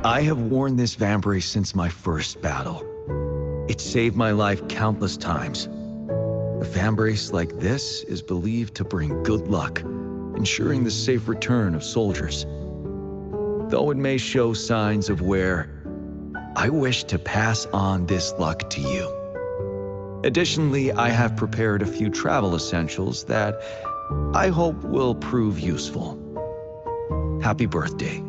I have worn this vambrace since my first battle. It saved my life countless times. A vambrace like this is believed to bring good luck, ensuring the safe return of soldiers. Though it may show signs of wear, I wish to pass on this luck to you. Additionally, I have prepared a few travel essentials that I hope will prove useful. Happy birthday.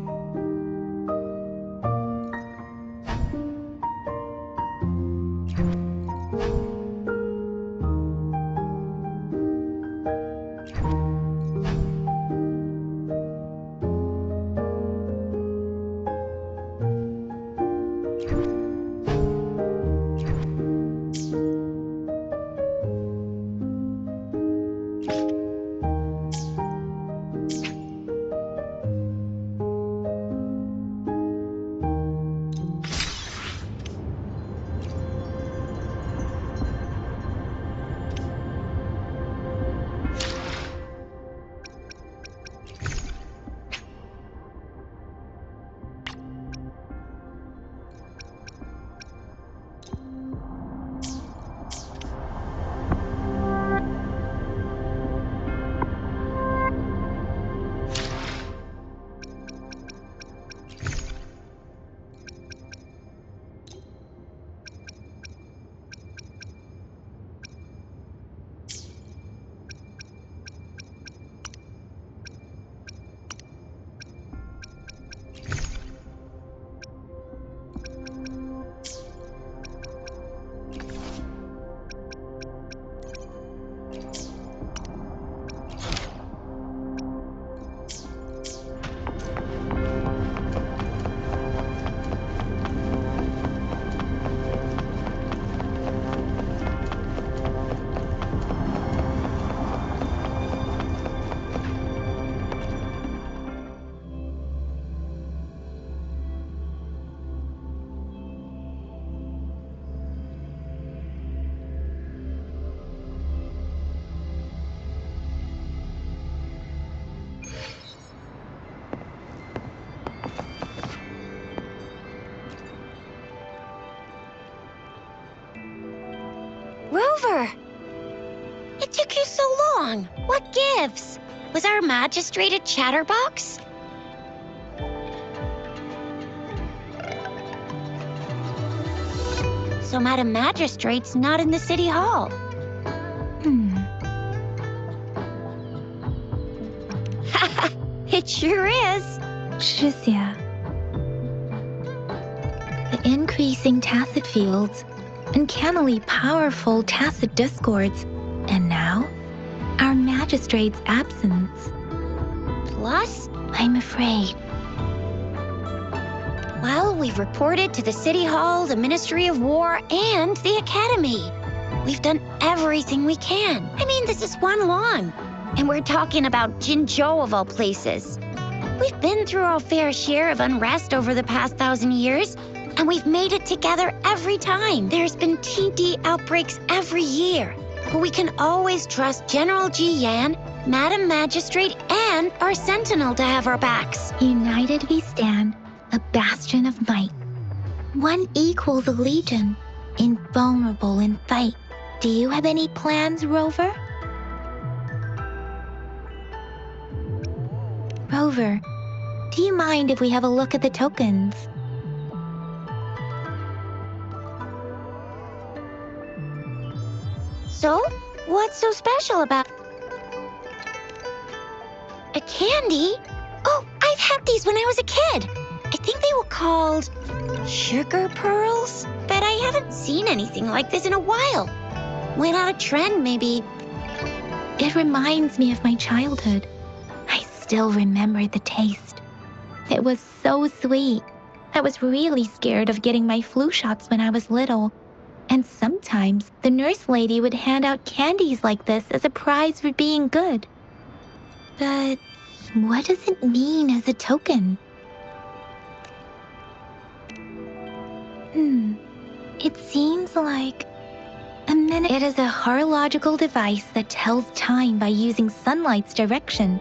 Rover! It took you so long. What gives? Was our magistrate a chatterbox? So Madam Magistrate's not in the city hall. It sure is. Jiyan. The increasing tacit fields, uncannily powerful tacit discords, and now, our magistrate's absence. Plus, I'm afraid. well, we've reported to the City Hall, the Ministry of War, and the Academy. We've done everything we can. I mean, this is one long. And we're talking about Jinzhou of all places. We've been through our fair share of unrest over the past 1,000 years, and we've made it together every time. There's been TD outbreaks every year. But we can always trust General Jiyan, Madam Magistrate, and our Sentinel to have our backs. United we stand, a bastion of might. One equals a legion, invulnerable in fight. Do you have any plans, Rover? Rover, do you mind if we have a look at the tokens? So, what's so special about a candy? Oh, I've had these when I was a kid. I think they were called sugar pearls, but I haven't seen anything like this in a while. Went out of trend, maybe. It reminds me of my childhood. I still remember the taste. It was so sweet. I was really scared of getting my flu shots when I was little. And sometimes the nurse lady would hand out candies like this as a prize for being good. But what does it mean as a token? It seems like a minute. It is a horological device that tells time by using sunlight's direction.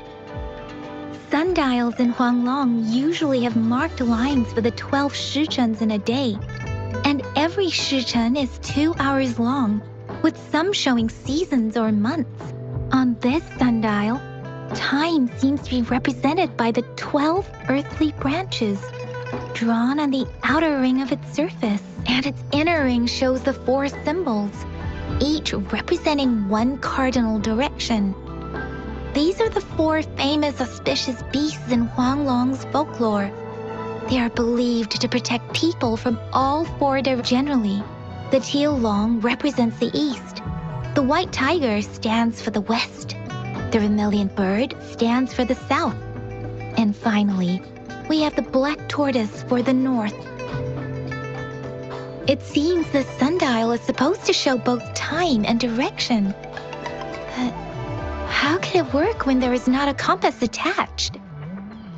Sundials in Huanglong usually have marked lines for the 12 shichens in a day, and every shichen is 2 hours long, with some showing seasons or months. On this sundial, time seems to be represented by the 12 earthly branches, drawn on the outer ring of its surface, and its inner ring shows the 4 symbols, each representing one cardinal direction. These are the 4 famous auspicious beasts in Huanglong's folklore. They are believed to protect people from all 4 directions. Generally, the teal long represents the east, the white tiger stands for the west, the vermilion bird stands for the south, and finally, we have the black tortoise for the north. It seems the sundial is supposed to show both time and direction. But how can it work when there is not a compass attached?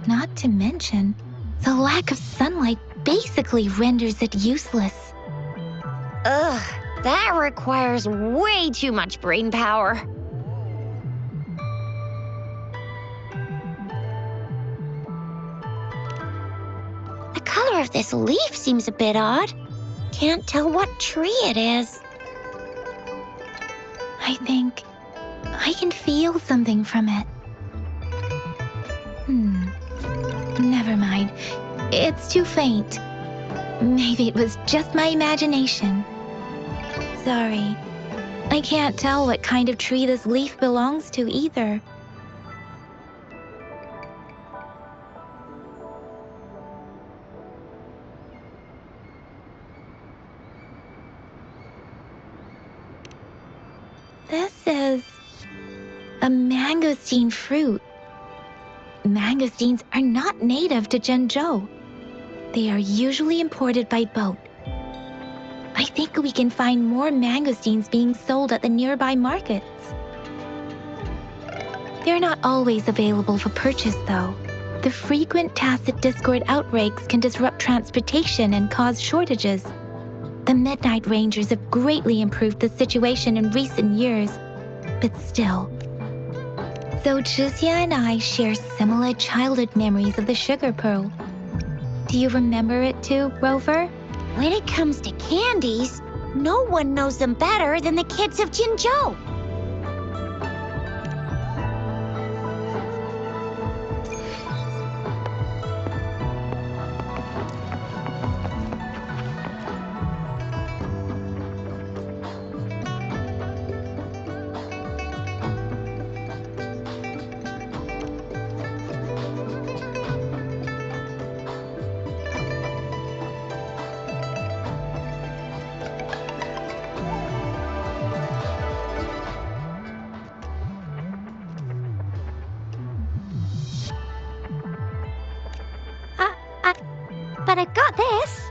Not to mention, the lack of sunlight basically renders it useless. Ugh, that requires way too much brain power. The color of this leaf seems a bit odd. Can't tell what tree it is. I think I can feel something from it. Never mind. It's too faint. Maybe it was just my imagination. Sorry. I can't tell what kind of tree this leaf belongs to either. This is a mangosteen fruit. Mangosteens are not native to Zhengzhou. They are usually imported by boat. I think we can find more mangosteens being sold at the nearby markets. They're not always available for purchase, though. The frequent tacit discord outbreaks can disrupt transportation and cause shortages. The Midnight Rangers have greatly improved the situation in recent years, but still. So Jiyan and I share similar childhood memories of the sugar pearl. Do you remember it too, Rover? When it comes to candies, no one knows them better than the kids of Jinzhou. But I got this.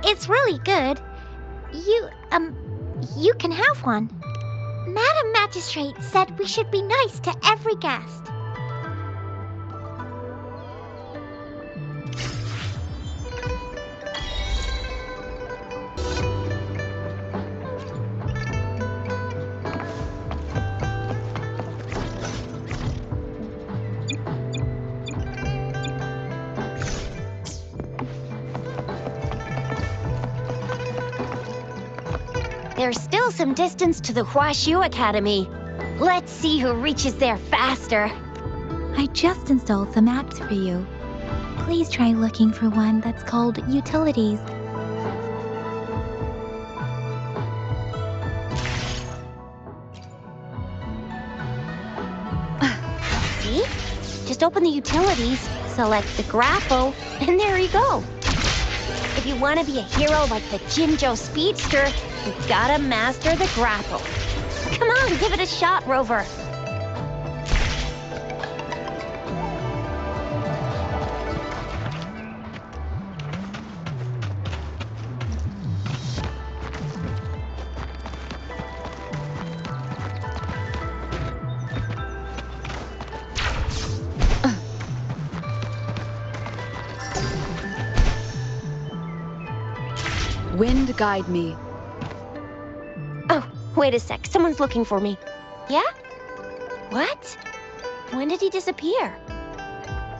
It's really good. You can have one. Madam Magistrate said we should be nice to every guest. There's still some distance to the Huaxiu Academy. Let's see who reaches there faster. I just installed some apps for you. Please try looking for one that's called Utilities. See? Just open the Utilities, select the grapple, and there you go. If you want to be a hero like the Jinzhou Speedster, you've got to master the grapple. Come on, give it a shot, Rover. Wind guide me. Oh, wait a sec. Someone's looking for me. Yeah? What? When did he disappear?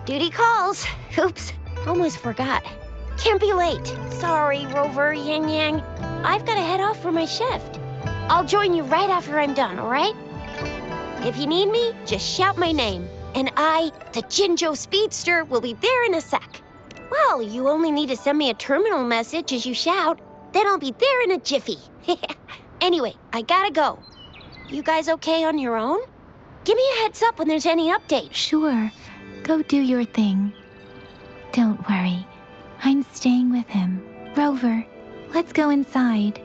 Duty calls. Oops, almost forgot. Can't be late. Sorry, Rover, Yang Yang. I've got to head off for my shift. I'll join you right after I'm done, all right? If you need me, just shout my name. And I, the Jinjo Speedster, will be there in a sec. Well, you only need to send me a terminal message as you shout. Then I'll be there in a jiffy. Anyway, I gotta go. You guys okay on your own? Give me a heads up when there's any update. Sure. Go do your thing. Don't worry. I'm staying with him. Rover, let's go inside.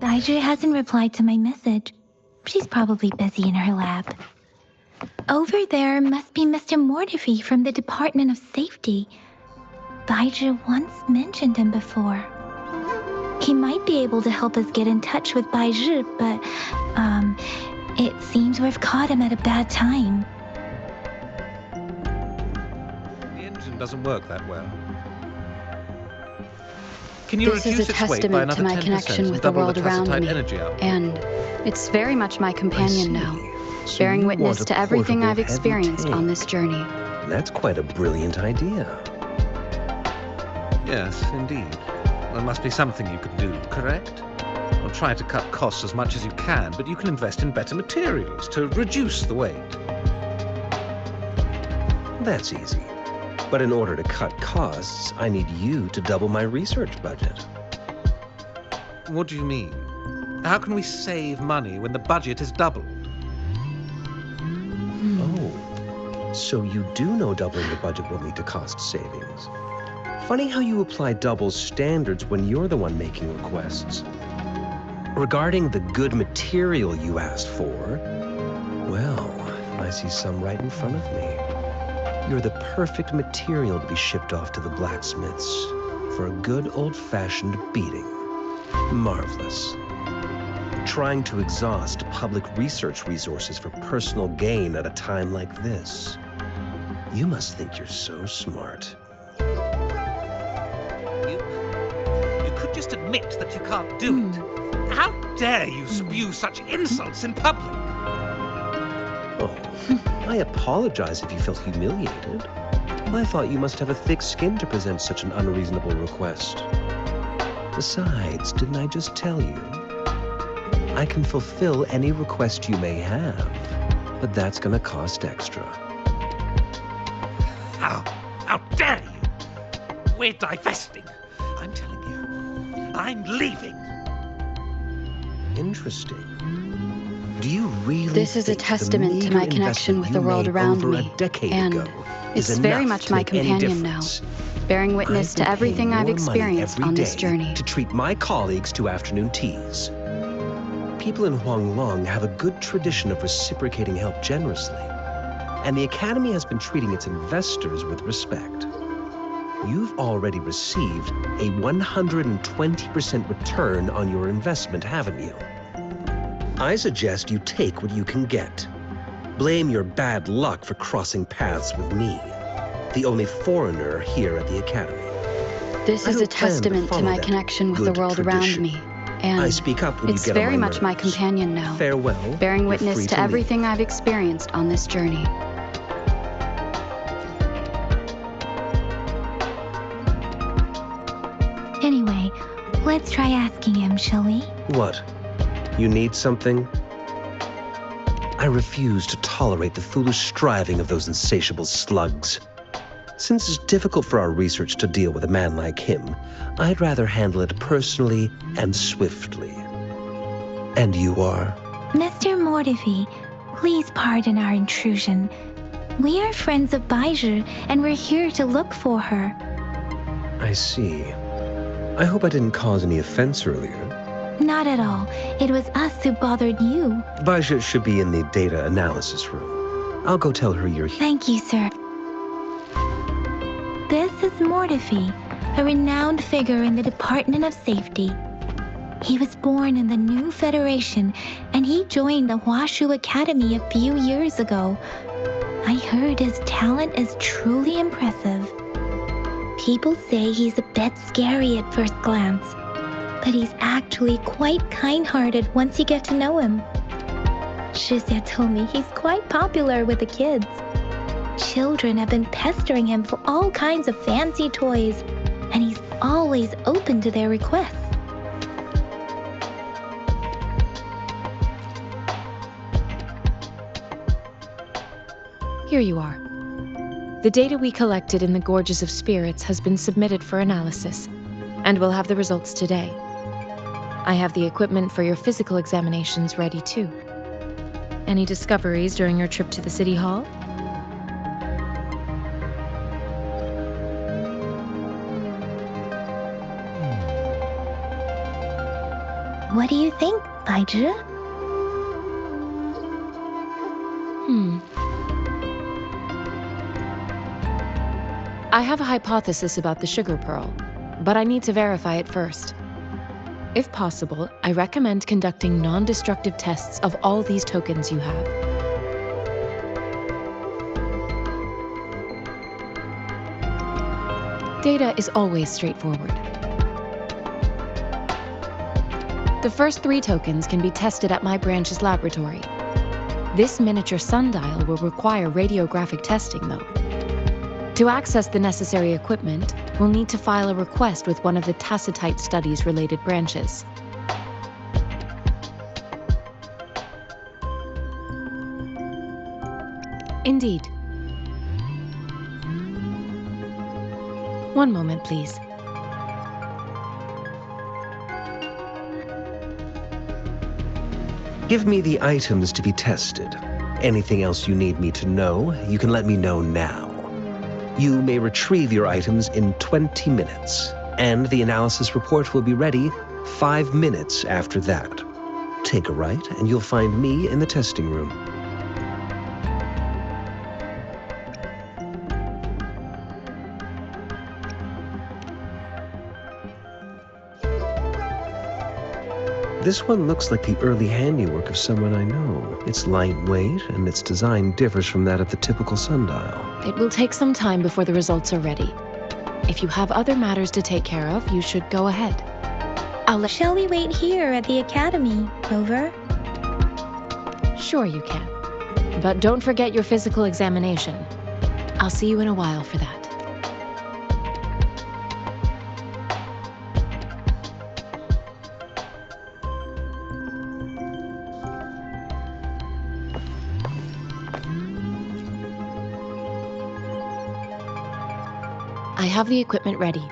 Baizhi hasn't replied to my message. She's probably busy in her lab. Over there must be Mr. Mortifi from the Department of Safety. Baizhi once mentioned him before. He might be able to help us get in touch with Baizhi, but, it seems we've caught him at a bad time. The engine doesn't work that well. Can you This is reduce a its weight by testament another to my 10% connection and with the double world around tacitite me. energy output? And it's very much my companion now, So bearing you witness want a to everything portable I've heavy experienced on tank. this journey. That's quite a brilliant idea. Yes, indeed. There must be something you could do, correct? I'll try to cut costs as much as you can, but you can invest in better materials to reduce the weight. That's easy. But in order to cut costs, I need you to double my research budget. What do you mean? How can we save money when the budget is doubled? Oh, so you do know doubling the budget will lead to cost savings. Funny how you apply double standards when you're the one making requests. Regarding the good material you asked for, well, I see some right in front of me. You're the perfect material to be shipped off to the blacksmiths for a good old-fashioned beating. Marvelous. Trying to exhaust public research resources for personal gain at a time like this. You must think you're so smart. You could just admit that you can't do it. How dare you spew such insults in public? Oh, I apologize if you felt humiliated. I thought you must have a thick skin to present such an unreasonable request. Besides, didn't I just tell you? I can fulfill any request you may have, but that's gonna cost extra. How dare you? We're divesting. I'm telling you, I'm leaving. Interesting. Do you really This is a think the testament to meager my connection investment with you the world made around over me, a decade and ago is it's very enough much to my make any companion now, difference? bearing witness I've to been everything paying I've more money experienced every on this day journey. to treat my colleagues to afternoon teas. People in Huanglong have a good tradition of reciprocating help generously, and the Academy has been treating its investors with respect. You've already received a 120% return on your investment, haven't you? I suggest you take what you can get. Blame your bad luck for crossing paths with me, the only foreigner here at the Academy. This I is a don't plan to testament to follow my that connection with the good world around tradition. me, and I speak up when you it's get on very my much my nerves. companion now, Farewell. bearing You're witness free to leave. everything I've experienced on this journey. Anyway, let's try asking him, shall we? What? You need something? I refuse to tolerate the foolish striving of those insatiable slugs. Since it's difficult for our research to deal with a man like him, I'd rather handle it personally and swiftly. And you are? Mr. Mortifi, please pardon our intrusion. We are friends of Baizhi, and we're here to look for her. I see. I hope I didn't cause any offense earlier. Not at all. It was us who bothered you. Baizhi should be in the data analysis room. I'll go tell her you're here. Thank you, sir. This is Mortifi, a renowned figure in the Department of Safety. He was born in the new Federation, and he joined the Huashu Academy a few years ago. I heard his talent is truly impressive. People say he's a bit scary at first glance, but he's actually quite kind-hearted once you get to know him. Shizia told me he's quite popular with the kids. Children have been pestering him for all kinds of fancy toys, and he's always open to their requests. Here you are. The data we collected in the Gorges of Spirits has been submitted for analysis, and we'll have the results today. I have the equipment for your physical examinations ready too. Any discoveries during your trip to the City Hall? What do you think, Baizhi? I have a hypothesis about the sugar pearl, but I need to verify it first. If possible, I recommend conducting non-destructive tests of all these tokens you have. Data is always straightforward. The first 3 tokens can be tested at my branch's laboratory. This miniature sundial will require radiographic testing, though. To access the necessary equipment, we'll need to file a request with one of the Tacitite Studies-related branches. Indeed. One moment, please. Give me the items to be tested. Anything else you need me to know, you can let me know now. You may retrieve your items in 20 minutes, and the analysis report will be ready 5 minutes after that. Take a right, and you'll find me in the testing room. This one looks like the early handiwork of someone I know. It's lightweight, and its design differs from that of the typical sundial. It will take some time before the results are ready. If you have other matters to take care of, you should go ahead. Shall we wait here at the academy, Rover? Sure you can. But don't forget your physical examination. I'll see you in a while for that. I have the equipment ready.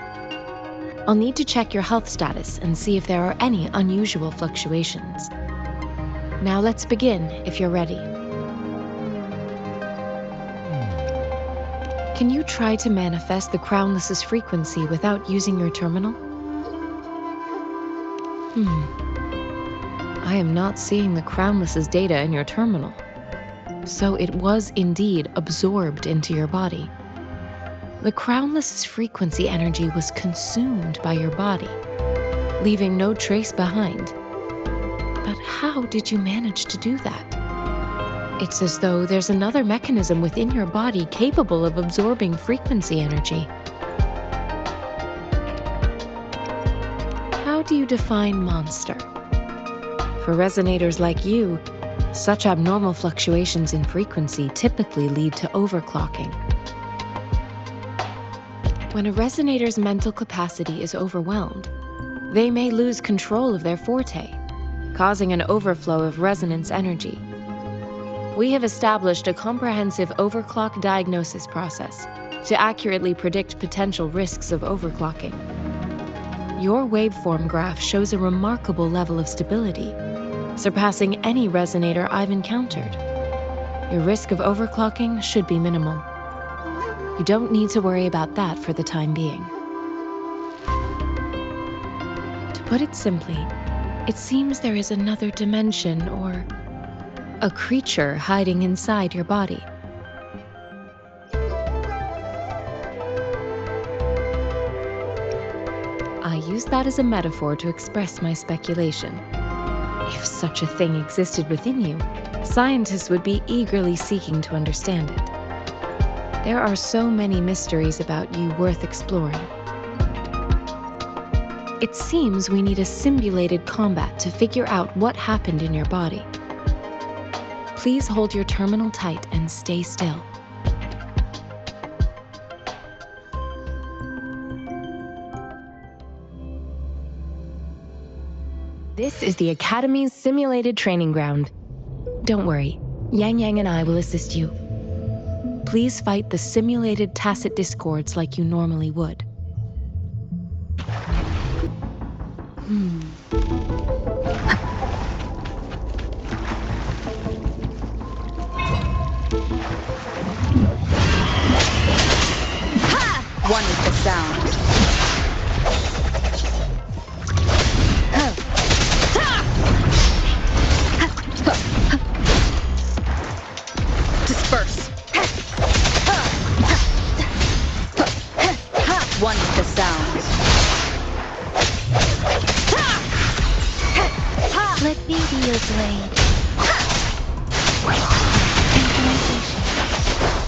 I'll need to check your health status and see if there are any unusual fluctuations. Now let's begin, if you're ready. Can you try to manifest the Crownless's frequency without using your terminal? I am not seeing the Crownless's data in your terminal. So it was indeed absorbed into your body. The Crownless's frequency energy was consumed by your body, leaving no trace behind. But how did you manage to do that? It's as though there's another mechanism within your body capable of absorbing frequency energy. How do you define monster? For resonators like you, such abnormal fluctuations in frequency typically lead to overclocking. When a resonator's mental capacity is overwhelmed, they may lose control of their forte, causing an overflow of resonance energy. We have established a comprehensive overclock diagnosis process to accurately predict potential risks of overclocking. Your waveform graph shows a remarkable level of stability, surpassing any resonator I've encountered. Your risk of overclocking should be minimal. You don't need to worry about that for the time being. To put it simply, it seems there is another dimension or a creature hiding inside your body. I use that as a metaphor to express my speculation. If such a thing existed within you, scientists would be eagerly seeking to understand it. There are so many mysteries about you worth exploring. It seems we need a simulated combat to figure out what happened in your body. Please hold your terminal tight and stay still. This is the Academy's simulated training ground. Don't worry, Yang and I will assist you. Please fight the simulated tacit discords like you normally would. One with the sound. Disperse. One with the sound. Let me be your blade.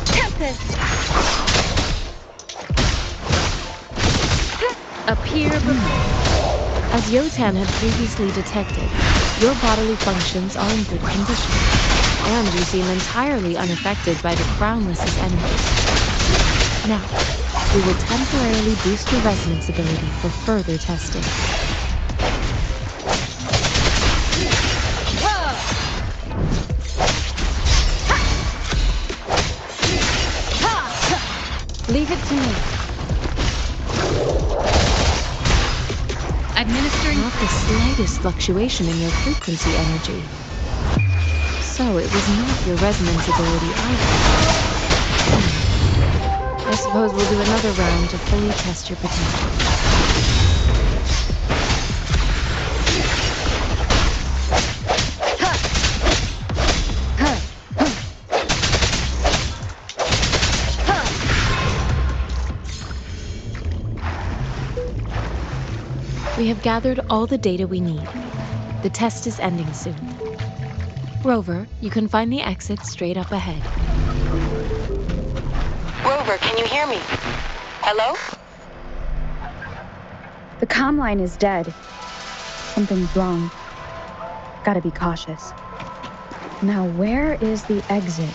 Tempest! Appear before. As Yotan had previously detected, your bodily functions are in good condition, and you seem entirely unaffected by the Crownless's enemies. Now, we will temporarily boost your resonance ability for further testing. Leave it to me. Administering. Not the slightest fluctuation in your frequency energy. So it was not your resonance ability either. I suppose we'll do another round to fully test your potential. We have gathered all the data we need. The test is ending soon. Rover, you can find the exit straight up ahead. Rover, can you hear me? Hello? The comm line is dead. Something's wrong. Gotta be cautious. Now, where is the exit?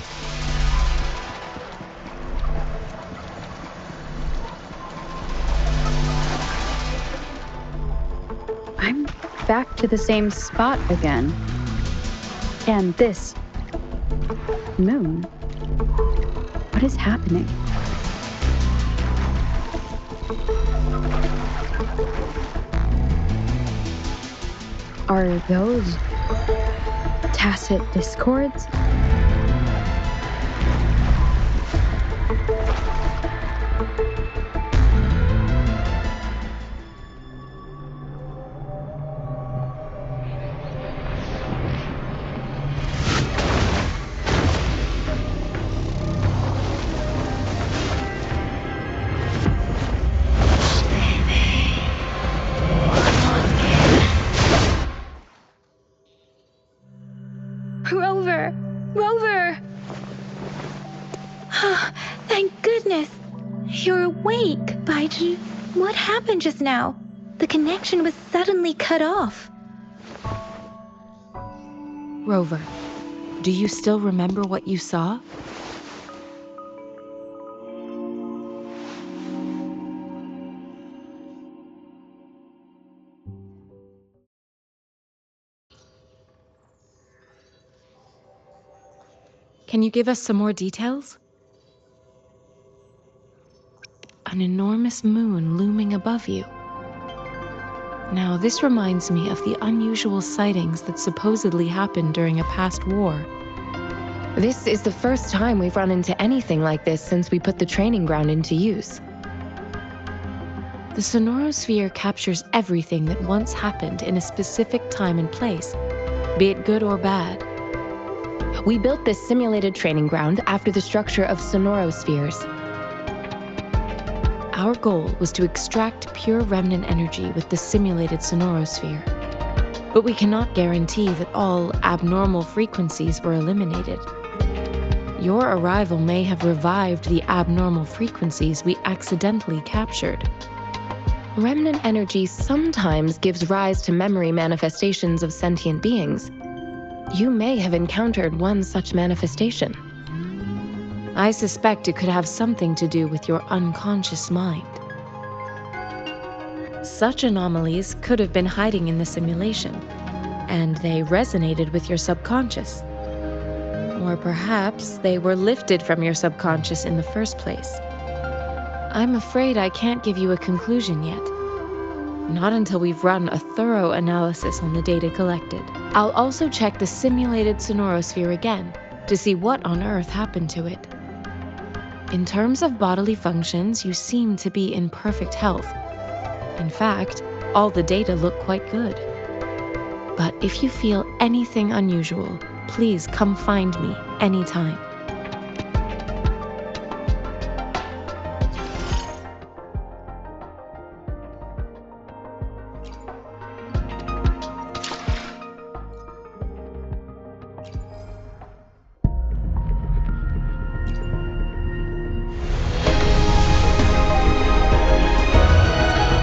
I'm back to the same spot again. And this moon. What is happening? Are those tacit discords? Rover! Rover! Thank goodness! You're awake, Baiju. What happened just now? The connection was suddenly cut off. Rover, do you still remember what you saw? Can you give us some more details? An enormous moon looming above you. Now, this reminds me of the unusual sightings that supposedly happened during a past war. This is the first time we've run into anything like this since we put the training ground into use. The sonorosphere captures everything that once happened in a specific time and place, be it good or bad. We built this simulated training ground after the structure of sonorospheres. Our goal was to extract pure remnant energy with the simulated sonorosphere. But we cannot guarantee that all abnormal frequencies were eliminated. Your arrival may have revived the abnormal frequencies we accidentally captured. Remnant energy sometimes gives rise to memory manifestations of sentient beings. You may have encountered one such manifestation. I suspect it could have something to do with your unconscious mind. Such anomalies could have been hiding in the simulation, and they resonated with your subconscious. Or perhaps they were lifted from your subconscious in the first place. I'm afraid I can't give you a conclusion yet. Not until we've run a thorough analysis on the data collected. I'll also check the simulated sonorosphere again to see what on earth happened to it. In terms of bodily functions, you seem to be in perfect health. In fact, all the data look quite good. But if you feel anything unusual, please come find me anytime.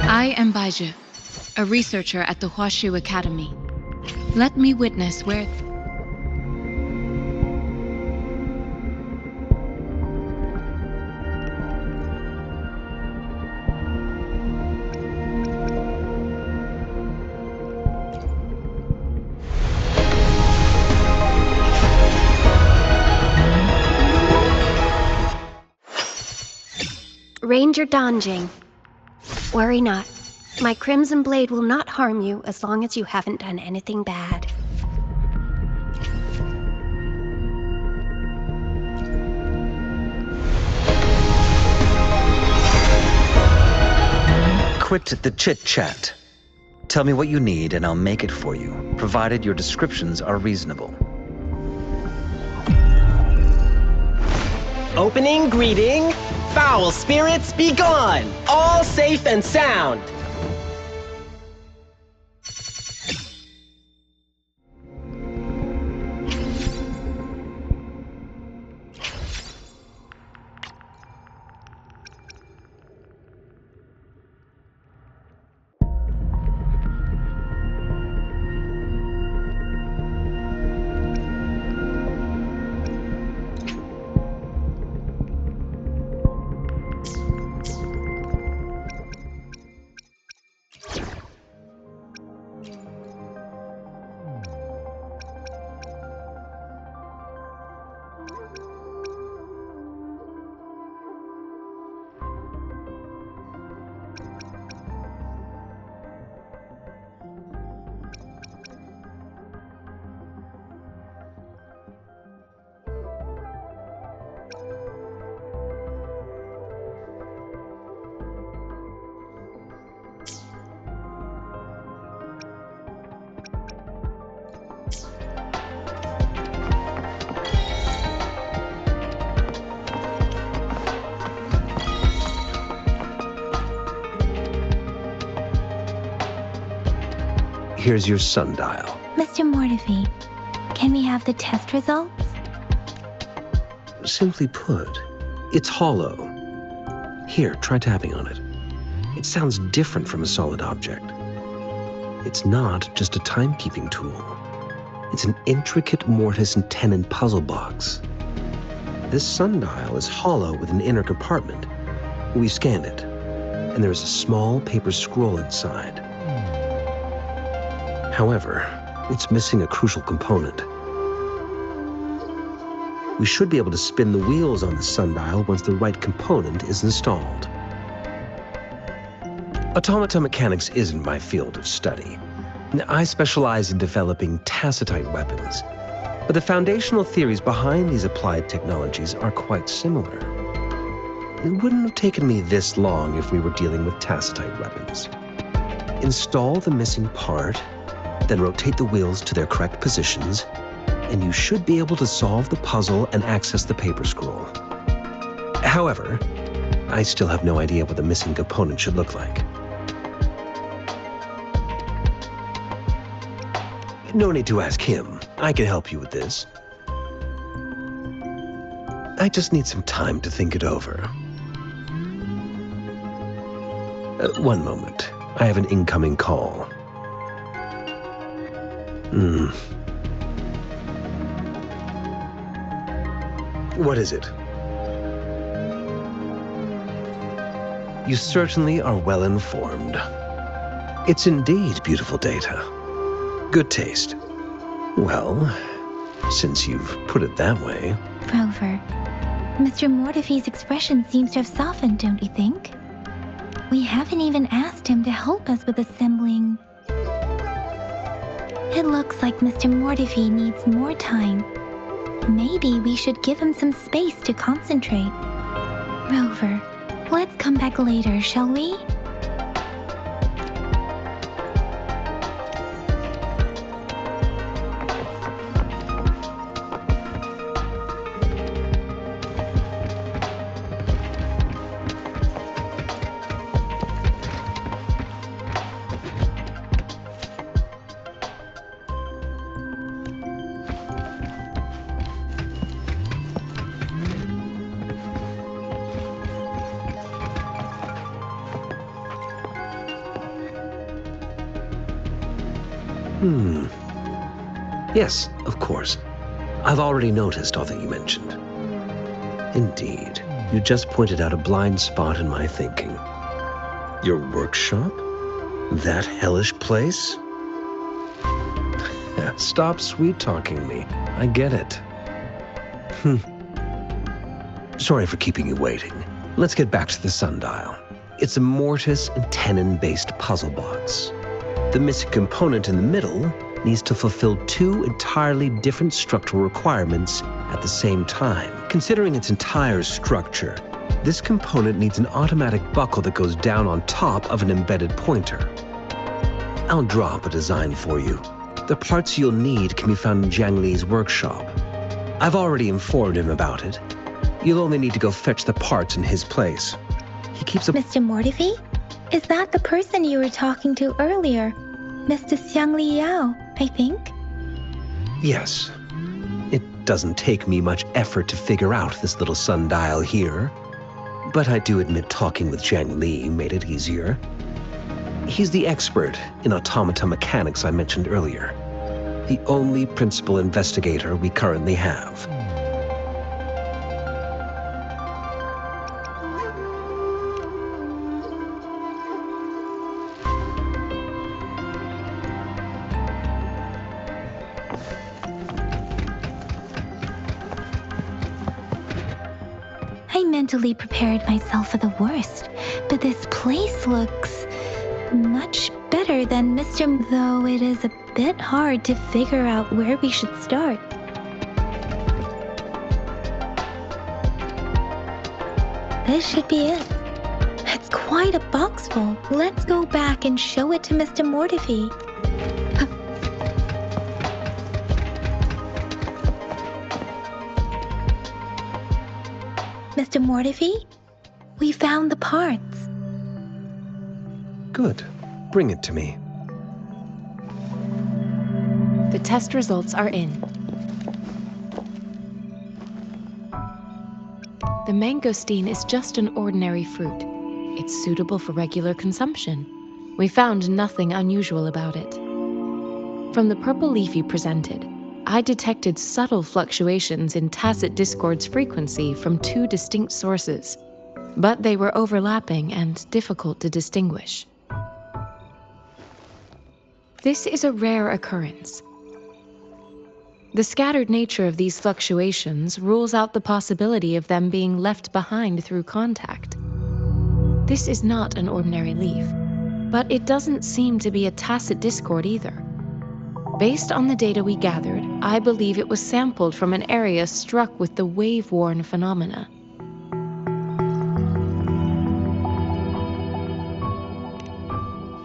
I am Baiju, a researcher at the Huashu Academy. Let me witness where... Ranger Danjing. Worry not. My Crimson Blade will not harm you as long as you haven't done anything bad. Quit the chit-chat. Tell me what you need and I'll make it for you, provided your descriptions are reasonable. Opening greeting. Foul spirits be gone! All safe and sound! Here's your sundial. Mr. Mortefi, can we have the test results? Simply put, it's hollow. Here, try tapping on it. It sounds different from a solid object. It's not just a timekeeping tool. It's an intricate mortise and tenon puzzle box. This sundial is hollow with an inner compartment. We scanned it, and there is a small paper scroll inside. However, it's missing a crucial component. We should be able to spin the wheels on the sundial once the right component is installed. Automata mechanics isn't my field of study. I specialize in developing tacitite weapons, but the foundational theories behind these applied technologies are quite similar. It wouldn't have taken me this long if we were dealing with tacitite weapons. Install the missing part, then rotate the wheels to their correct positions, and you should be able to solve the puzzle and access the paper scroll. However, I still have no idea what the missing component should look like. No need to ask him. I can help you with this. I just need some time to think it over. One moment. I have an incoming call. What is it? You certainly are well informed. It's indeed beautiful data. Good taste. Well, since you've put it that way... Rover, Mr. Mortefi's expression seems to have softened, don't you think? We haven't even asked him to help us with assembling. It looks like Mr. Mortefi needs more time. Maybe we should give him some space to concentrate. Rover, let's come back later, shall we? Yes, of course. I've already noticed all that you mentioned. Indeed, you just pointed out a blind spot in my thinking. Your workshop? That hellish place? Stop sweet-talking me. I get it. Sorry for keeping you waiting. Let's get back to the sundial. It's a mortise and tenon-based puzzle box. The missing component in the middle needs to fulfill two entirely different structural requirements at the same time. Considering its entire structure, this component needs an automatic buckle that goes down on top of an embedded pointer. I'll draw up a design for you. The parts you'll need can be found in Jiang Li's workshop. I've already informed him about it. You'll only need to go fetch the parts in his place. He keeps a... Mr. Mortefi? Is that the person you were talking to earlier? Mr. Xiang Liao, I think? Yes. It doesn't take me much effort to figure out this little sundial here. But I do admit talking with Jiang Li made it easier. He's the expert in automata mechanics I mentioned earlier. The only principal investigator we currently have. I mentally prepared myself for the worst, but this place looks much better than Mr. Though it is a bit hard to figure out where we should start. This should be it. It's quite a box full. Let's go back and show it to Mr. Mortefi. Mr. Mortefi, we found the parts. Good. Bring it to me. The test results are in. The mangosteen is just an ordinary fruit. It's suitable for regular consumption. We found nothing unusual about it. From the purple leaf you presented, I detected subtle fluctuations in tacit discord's frequency from two distinct sources, but they were overlapping and difficult to distinguish. This is a rare occurrence. The scattered nature of these fluctuations rules out the possibility of them being left behind through contact. This is not an ordinary leaf, but it doesn't seem to be a tacit discord either. Based on the data we gathered, I believe it was sampled from an area struck with the wave-worn phenomena.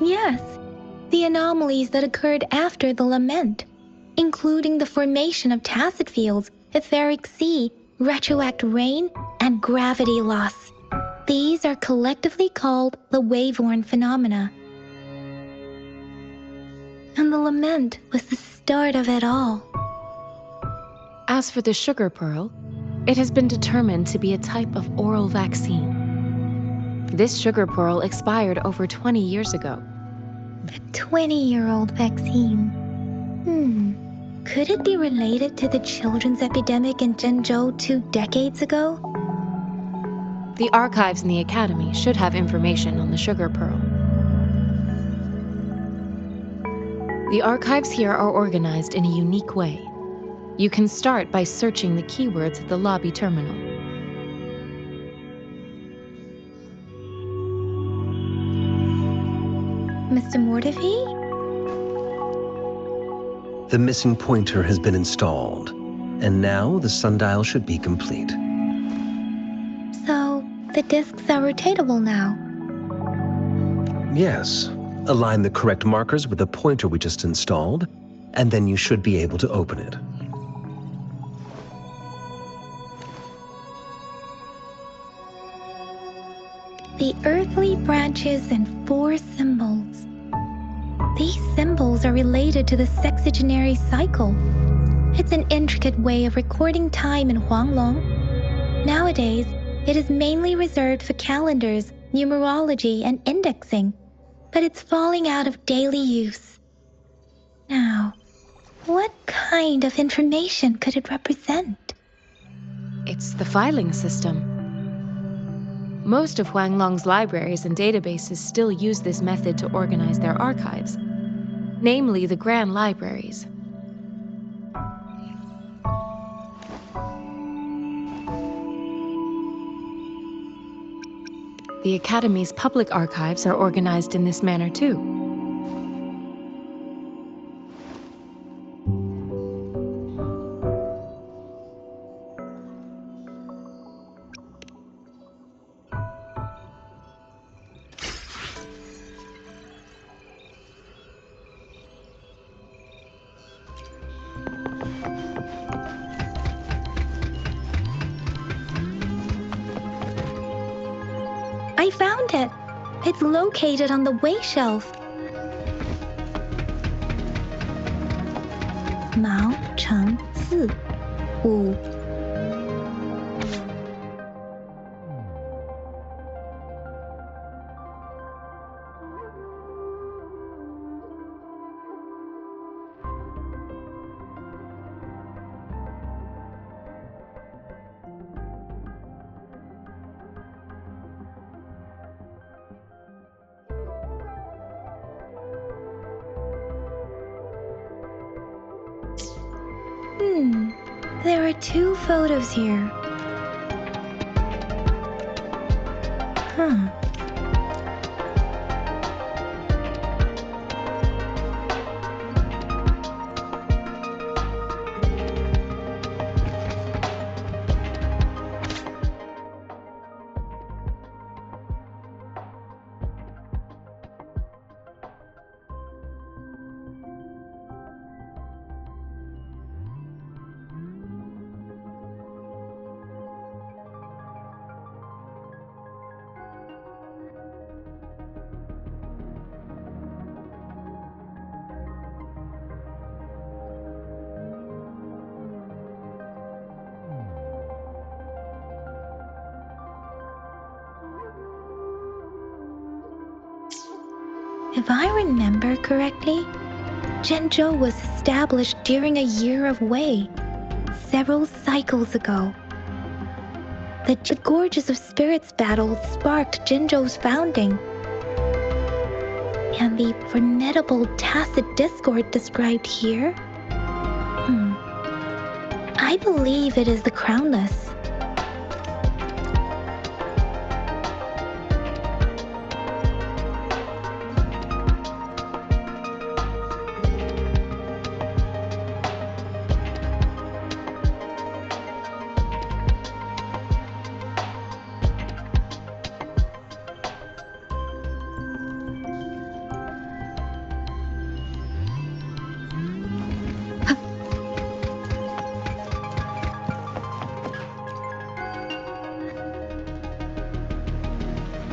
Yes, the anomalies that occurred after the lament, including the formation of tacit fields, etheric sea, retroact rain, and gravity loss. These are collectively called the wave-worn phenomena. And the lament was the start of it all. As for the sugar pearl, It has been determined to be a type of oral vaccine. This sugar pearl expired over 20 years ago. A 20-year-old vaccine. Could it be related to the children's epidemic in Zhenzhou 2 decades ago? The archives in the Academy should have information on the sugar pearl. The archives here are organized in a unique way. You can start by searching the keywords at the lobby terminal. Mr. Mortefi? The missing pointer has been installed, and now the sundial should be complete. So, the discs are rotatable now. Yes. Align the correct markers with the pointer we just installed, and then you should be able to open it. The earthly branches and 4 symbols. These symbols are related to the sexagenary cycle. It's an intricate way of recording time in Huanglong. Nowadays, it is mainly reserved for calendars, numerology, and indexing, but it's falling out of daily use. Now, what kind of information could it represent? It's the filing system. Most of Huanglong's libraries and databases still use this method to organize their archives, namely the grand libraries. The Academy's public archives are organized in this manner too. I found it. It's located on the way shelf. Mao Cheng Si Wu. There are 2 photos here. If I remember correctly, Zhenzhou was established during a year of Wei, several cycles ago. The Gorges of Spirits battle sparked Zhenzhou's founding. And the formidable tacit discord described here? I believe it is the Crownless.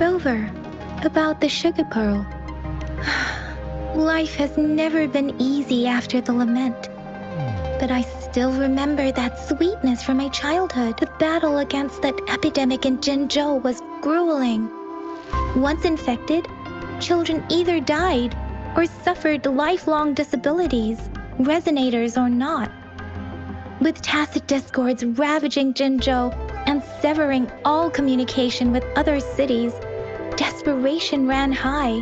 Rover, about the sugar pearl. Life has never been easy after the lament, but I still remember that sweetness from my childhood. The battle against that epidemic in Jinzhou was grueling. Once infected, children either died or suffered lifelong disabilities, resonators or not. With tacit discords ravaging Jinzhou and severing all communication with other cities, desperation ran high.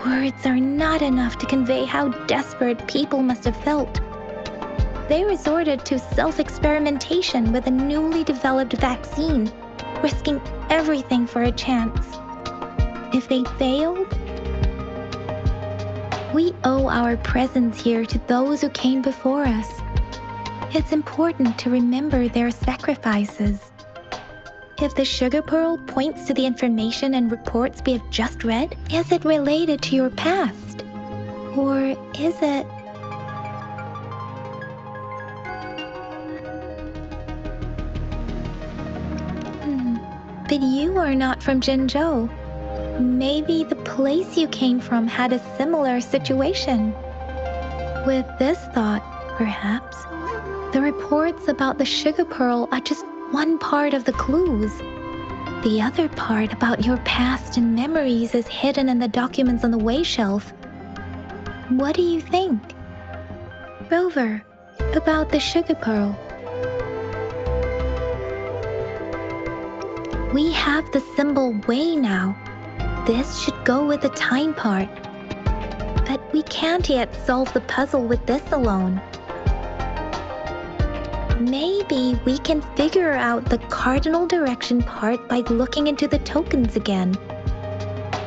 Words are not enough to convey how desperate people must have felt. They resorted to self-experimentation with a newly developed vaccine, risking everything for a chance. If they failed, we owe our presence here to those who came before us. It's important to remember their sacrifices. If the sugar pearl points to the information and reports we have just read, is it related to your past? Or is it... But you are not from Jinzhou. Maybe the place you came from had a similar situation. With this thought, perhaps, the reports about the sugar pearl are just one part of the clues. The other part about your past and memories is hidden in the documents on the way shelf. What do you think? Rover, about the sugar pearl. We have the symbol way now. This should go with the time part. But we can't yet solve the puzzle with this alone. Maybe we can figure out the cardinal direction part by looking into the tokens again.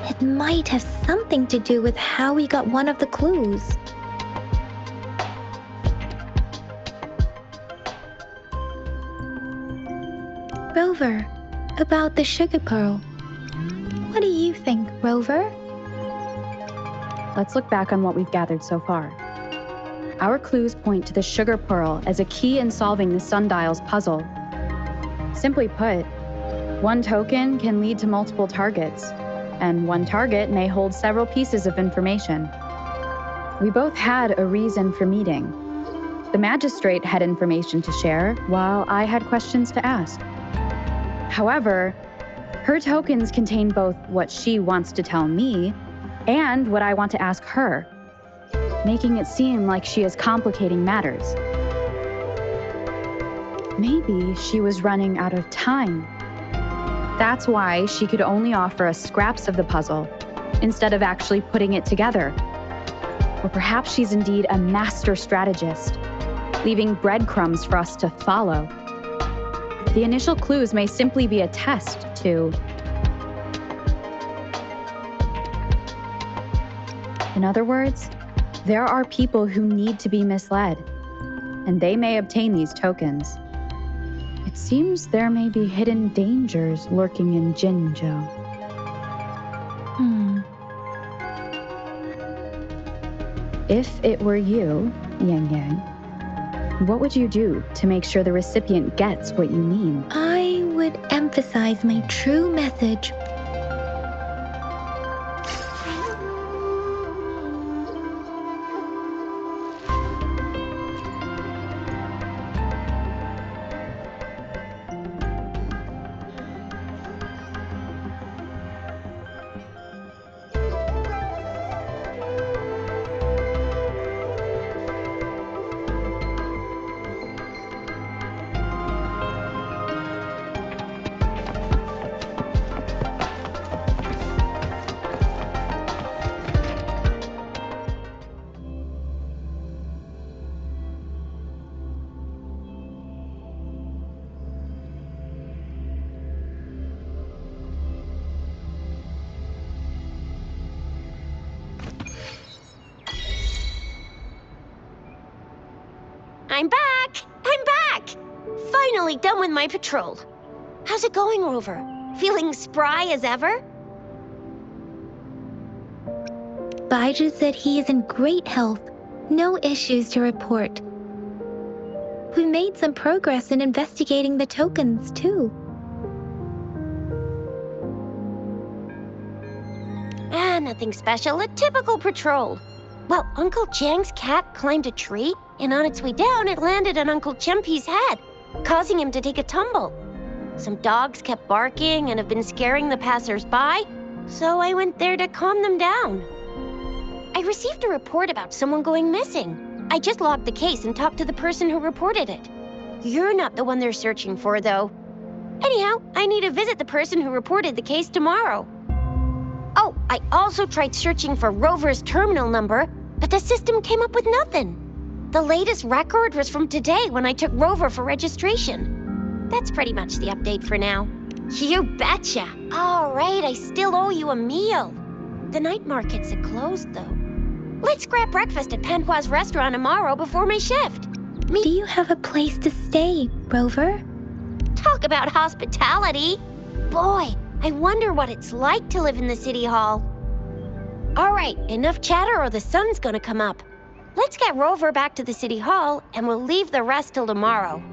It might have something to do with how we got one of the clues. Rover, about the sugar pearl. What do you think, Rover? Let's look back on what we've gathered so far. Our clues point to the sugar pearl as a key in solving the sundial's puzzle. Simply put, one token can lead to multiple targets, and one target may hold several pieces of information. We both had a reason for meeting. The magistrate had information to share, while I had questions to ask. However, her tokens contain both what she wants to tell me and what I want to ask her, making it seem like she is complicating matters. Maybe she was running out of time. That's why she could only offer us scraps of the puzzle instead of actually putting it together. Or perhaps she's indeed a master strategist, leaving breadcrumbs for us to follow. The initial clues may simply be a test to... In other words, there are people who need to be misled, and they may obtain these tokens. It seems there may be hidden dangers lurking in Jinzhou. If it were you, Yang, what would you do to make sure the recipient gets what you mean? I would emphasize my true message. I'm back! I'm back! Finally done with my patrol. How's it going, Rover? Feeling spry as ever? Baiju said he is in great health. No issues to report. We made some progress in investigating the tokens, too. Nothing special. A typical patrol. Well, Uncle Chang's cat climbed a tree, and on its way down, it landed on Uncle Chempi's head, causing him to take a tumble. Some dogs kept barking and have been scaring the passers-by, so I went there to calm them down. I received a report about someone going missing. I just logged the case and talked to the person who reported it. You're not the one they're searching for, though. Anyhow, I need to visit the person who reported the case tomorrow. Oh, I also tried searching for Rover's terminal number, but the system came up with nothing. The latest record was from today when I took Rover for registration. That's pretty much the update for now. You betcha. All right, I still owe you a meal. The night markets are closed, though. Let's grab breakfast at Panhua's restaurant tomorrow before my shift. Do you have a place to stay, Rover? Talk about hospitality. Boy, I wonder what it's like to live in the city hall. All right, enough chatter or the sun's gonna come up. Let's get Rover back to the city hall and we'll leave the rest till tomorrow.